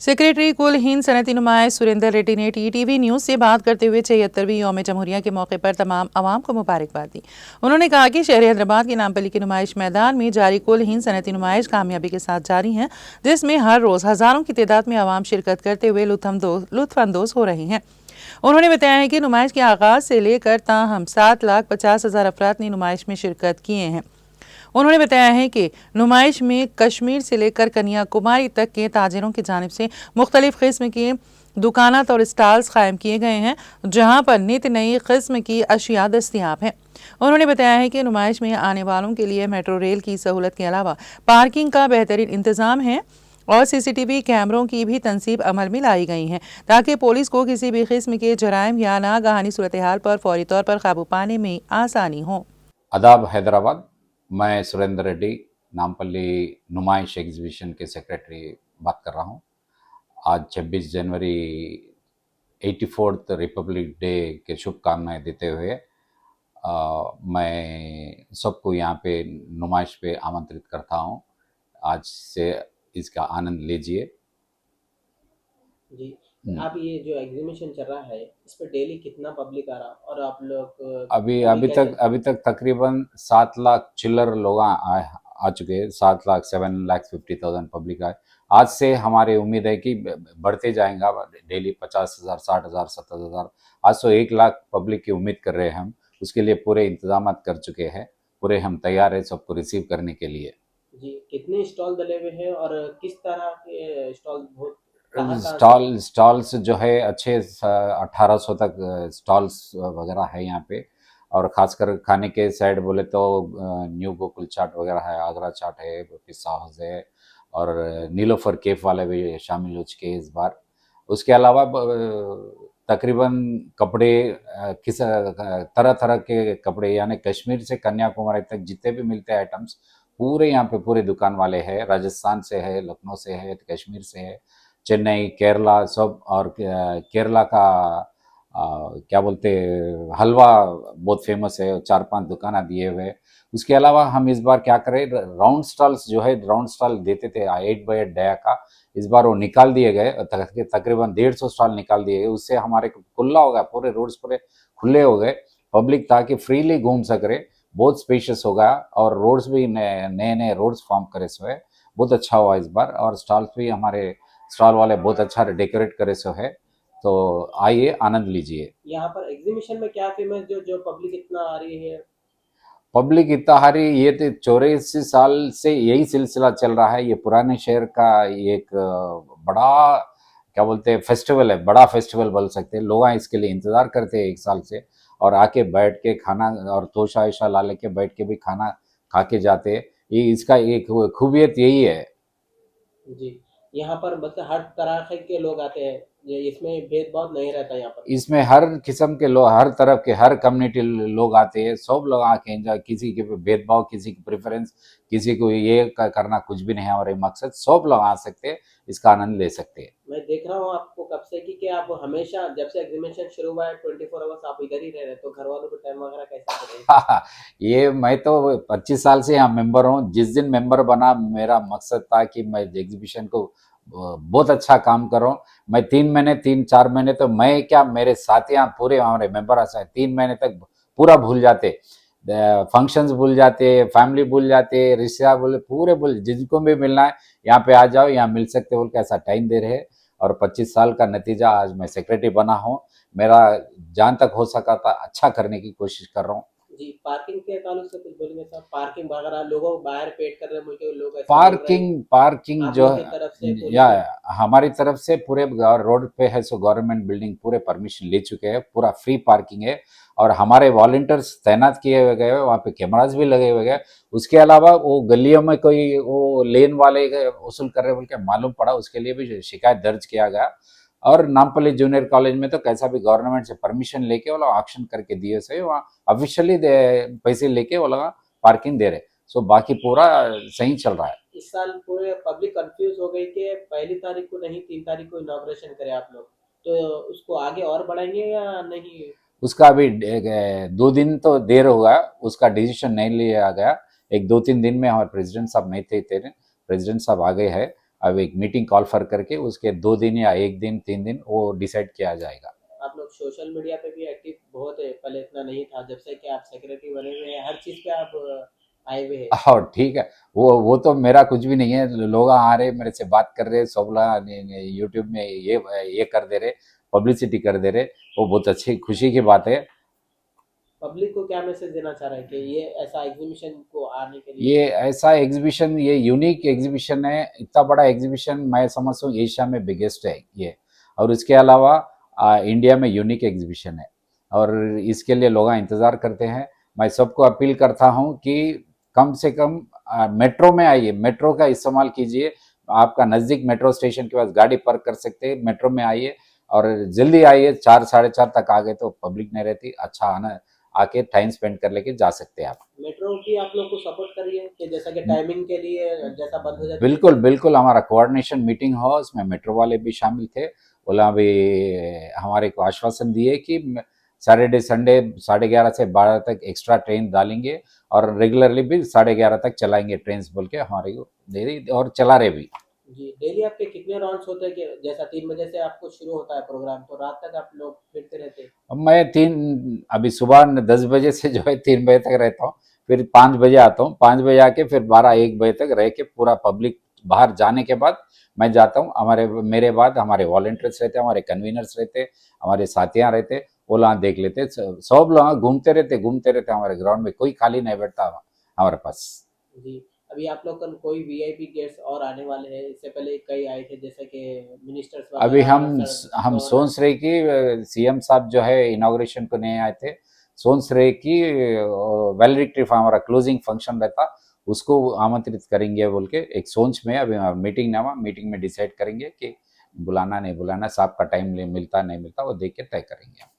Secretary कुल हिंद सनती नुमाइश सुरेंद्र रेड्डी ने टीटीवी न्यूज़ से बात करते हुए 76वीं यौम जमहूरिया के मौके पर तमाम आवाम को मुबारकबाद दी। उन्होंने कहा कि शहर हैदराबाद के नामपल्ली के नुमाइश मैदान में जारी कुल हिंद सनती नुमाइश कामयाबी के साथ जारी है, जिसमें हर रोज़ हज़ारों की तादाद में आवाम शिरकत करते हुए लुत्फानंदोज हो रहे हैं। उन्होंने बताया है कि नुमाइश के आगाज़ से लेकर ताहम 7,50,000 अफराद ने नुमाइश में शिरकत किए हैं। उन्होंने बताया है कि नुमाइश में कश्मीर से लेकर कन्याकुमारी तक के ताजिरों की जानिब से मुख्तलिफ किस्म के दुकानात और स्टॉल्स कायम किए गए हैं, जहां पर नित नई किस्म की अशिया दस्तियाब हैं। उन्होंने बताया है कि नुमाइश में आने वालों के लिए मेट्रो रेल की सहूलत के अलावा पार्किंग का बेहतरीन इंतजाम है और सीसीटीवी कैमरों की भी तनसीब अमल में लाई गई हैं, ताकि पुलिस को किसी भी किस्म के जराइम या नागहानी सूरत हाल पर फौरी तौर पर काबू पाने में आसानी हो। आदाब हैदराबाद। मैं सुरेंद्र रेड्डी नामपल्ली नुमाइश एग्जीबिशन के सेक्रेटरी बात कर रहा हूँ। आज 26 जनवरी 84th रिपब्लिक डे के शुभकामनाएं देते हुए मैं सबको यहाँ पे नुमाइश पे आमंत्रित करता हूँ। आज से इसका आनंद लीजिए जी। आप ये जो एग्जीबिशन चल रहा है, इस पे डेली कितना पब्लिक आ रहा और आप लोग अभी तक तकरीबन 7 लाख चिल्लर लोग आ चुके हैं। 7 लाख 7,50,000 पब्लिक आए। आज से हमारी उम्मीद है कि बढ़ते जाएंगा डेली 50,000, 60,000, 70,000। आज तो 1 लाख पब्लिक की उम्मीद कर रहे हैं हम। उसके लिए पूरे इंतजाम कर चुके हैं, पूरे हम तैयार है सबको रिसीव करने के लिए। जी, कितने स्टॉल डले हुए हैं और किस तरह के स्टॉल बहुत स्टॉल्स जो है अच्छे 1800 तक स्टॉल्स वगैरह है यहाँ पे। और ख़ासकर खाने के साइड बोले तो न्यू गोकुल चाट वगैरह है, आगरा चाट है, पिस्सा हाउस है और नीलोफर केफ वाले भी शामिल हो चुके हैं इस बार। उसके अलावा तकरीबन कपड़े किस तरह तरह के कपड़े यानी कश्मीर से कन्याकुमारी तक जितने भी मिलते हैं आइटम्स पूरे यहाँ पे पूरे दुकान वाले हैं। राजस्थान से है, लखनऊ से है, कश्मीर से है, चेन्नई, केरला सब। और केरला का क्या बोलते हलवा बहुत फेमस है, 4-5 दुकान दिए हुए। उसके अलावा हम इस बार क्या करें, राउंड स्टॉल्स जो है राउंड स्टॉल देते थे 8x8 डया का, इस बार वो निकाल दिए गए। तकरीबन 150 स्टॉल निकाल दिए गए। उससे हमारे खुला हो गया, पूरे रोड्स पूरे खुले हो गए, पब्लिक ताकि फ्रीली घूम सके। बहुत स्पेशियस हो गया और रोड्स भी नए नए रोड्स फॉर्म करे सो है। बहुत अच्छा हुआ इस बार। और स्टॉल्स भी हमारे स्टॉल वाले बहुत अच्छा डेकोरेट करे सो है। तो आइए आनंद लीजिए। यहाँ पर एग्जीबिशन में क्या फेमस जो जो पब्लिक इतना आ रही है? पब्लिक इत्ताहारी ये तो 84 साल से यही सिलसिला चल रहा है। ये पुराने शहर का एक बड़ा क्या बोलते हैं फेस्टिवल है, बड़ा फेस्टिवल बोल सकते हैं। लोग इसके लिए इंतज़ार करते हैं 1 साल से और आके बैठ के खाना और तोशा वोशा ला लेके बैठ के भी खाना खा के जाते हैं। ये इसका एक खूबियत यही है। जी, यहाँ पर मतलब हर तरह के लोग आते हैं, इसमें भेदभाव नहीं रहता यहाँ पर। इसमें हर किस्म के लोग, हर तरफ के, हर कम्युनिटी लोग आते हैं। सब लोग आके एंजॉय, किसी के भेदभाव, किसी की प्रेफरेंस, किसी को ये करना कुछ भी नहीं है। हमारे मकसद सब लोग आ सकते हैं, इसका आनंद ले सकते हैं। मैं देख रहा हूँ आपको कब से कि आप हमेशा जब से एग्जीबिशन शुरू हुआ है 24 आवर्स आप इधर ही रह रहे हैं, तो घर वालों को टाइम वगैरह कैसा करें? ये मैं तो 25 साल से यहाँ मेंबर हूँ। जिस दिन मेंबर बना मेरा मकसद था कि मैं एग्जीबिशन को बहुत अच्छा काम करूँ। मैं 3 महीने 3-4 महीने तो मैं क्या, मेरे साथी यहाँ पूरे हमारे मेंबर ऐसा 3 महीने तक पूरा भूल जाते, फंक्शंस भूल जाते, फैमिली भूल जाते, रिश्तेदार भूल, पूरे भूल। जिनको भी मिलना है यहाँ पे आ जाओ, यहाँ मिल सकते बोल के ऐसा टाइम दे रहे हैं। और 25 साल का नतीजा आज मैं सेक्रेटरी बना हूँ। मेरा जहाँ तक हो सका था अच्छा करने की कोशिश कर रहा हूँ। जी, पार्किंग के ताल्लुक से कुछ बोलेंगे साहब? पार्किंग वगैरह लोगों बाहर पेट कर रहे हैं, मुझे लोग ऐसे बोल रहे हैं पार्किंग आप जो लोग की तरफ से या पुलिस से। हमारी तरफ से पूरे रोड पे है सो गवर्नमेंट बिल्डिंग पूरे परमिशन ले चुके हैं, पूरा फ्री पार्किंग है। और हमारे वॉलंटियर्स तैनात किए हुए गए, वहाँ पे कैमरास भी लगे हुए गए। उसके अलावा वो गलियों में कोई वो लेन वाले वसूल कर रहे बोल के मालूम पड़ा, उसके लिए भी शिकायत दर्ज किया गया। और नामपल्ली जूनियर कॉलेज में तो कैसा भी गवर्नमेंट से परमिशन लेके वो लोग ऑक्शन करके दिए से वहाँ ऑफिशियली पैसे लेके वो लोग पार्किंग दे रहे। सो बाकी पूरा सही चल रहा है। इस साल पूरे पब्लिक कंफ्यूज हो गई कि पहली तारीख को नहीं 3 तारीख को इनॉग्रेशन करें आप लोग, तो उसको आगे और बढ़ाएंगे या नहीं? उसका अभी 2 दिन तो देर होगा, उसका डिसीजन नहीं लिया गया। एक 2-3 दिन में हमारे प्रेसिडेंट साहब नहीं थे, तेरे प्रेसिडेंट साहब आ गए हैं। अब एक मीटिंग कॉल फॉर करके उसके 2 दिन या 1 दिन 3 दिन वो डिसाइड किया जाएगा। आप लोग सोशल मीडिया पे भी एक्टिव बहुत है, पहले इतना नहीं था, जब से कि आप सेक्रेटरी बने हुए हैं हर चीज़ पे आप आए हुए हैं। और ठीक है, वो तो मेरा कुछ भी नहीं है। लोग आ रहे मेरे से बात कर रहे, सब लोग यूट्यूब में ये कर दे रहे, पब्लिसिटी कर दे रहे, वो बहुत अच्छी खुशी की बात है। पब्लिक को क्या मैसेज देना चाह रहे हैं कि ये ऐसा एग्जीबिशन को आने के लिए? ये ऐसा एग्जीबिशन, ये यूनिक एग्जीबिशन है, इतना बड़ा एग्जीबिशन मैं समझता हूँ एशिया में बिगेस्ट है ये। और इसके अलावा इंडिया में यूनिक एग्जीबिशन है और इसके लिए लोग इंतज़ार करते हैं। मैं सबको अपील करता हूँ कि कम से कम मेट्रो में आइए, मेट्रो का इस्तेमाल कीजिए। आपका नज़दीक मेट्रो स्टेशन के पास गाड़ी पार्क कर सकते हैं, मेट्रो में आइए और जल्दी आइए। 4 साढ़े 4 तक आ गए तो पब्लिक नहीं रहती, अच्छा आना, आके टाइम स्पेंड कर लेके जा सकते हैं आप। मेट्रो भी आप लोग को सपोर्ट कर रही है कि जैसा कि टाइमिंग के लिए जैसा बंद हो जाती है? बिल्कुल बिल्कुल, हमारा कोऑर्डिनेशन मीटिंग हो, उसमें मेट्रो वाले भी शामिल थे। बोला भी हमारे को आश्वासन दिए कि सैटरडे संडे 11:30 से 12 तक एक्स्ट्रा ट्रेन डालेंगे और रेगुलरली भी 11:30 तक चलाएंगे ट्रेन बोल के हमारे को दे दी और चला रहे भी। जी, डेली आपके कितने राउंड्स होते हैं कि जैसा 3 बजे से आपको शुरू होता है प्रोग्राम, तो रात तक आप लोग फिरते रहते हैं? अब मैं तीन अभी सुबह 10 बजे से जो है 3 बजे तक रहता हूँ, फिर 5 बजे आता हूँ, 5 बजे आके फिर 12-1 बजे तक रह के पूरा पब्लिक बाहर जाने के बाद मैं जाता हूँ। मेरे बाद हमारे वॉलंटियर्स रहते, हमारे कन्वीनर्स रहते, हमारे साथियाँ रहते, वो लोग देख लेते। सब लोग घूमते रहते हमारे ग्राउंड में, कोई खाली नहीं बैठता हमारे पास। जी, अभी आप लोग कल कोई वीआईपी गेस्ट और आने वाले हैं? इससे पहले कई आए थे जैसे कि मिनिस्टर्स अभी वगैरह, हम गवर्नर। सोच रहे कि सीएम साहब जो है इनॉग्रेशन को नहीं आए थे, सोच रहे कि वैलिडिक्टरी हमारा क्लोजिंग फंक्शन रहता, उसको आमंत्रित करेंगे बोल के एक सोच में। अभी मीटिंग में डिसाइड करेंगे कि बुलाना नहीं बुलाना, साहब का टाइम मिलता नहीं मिलता वो देख के तय करेंगे।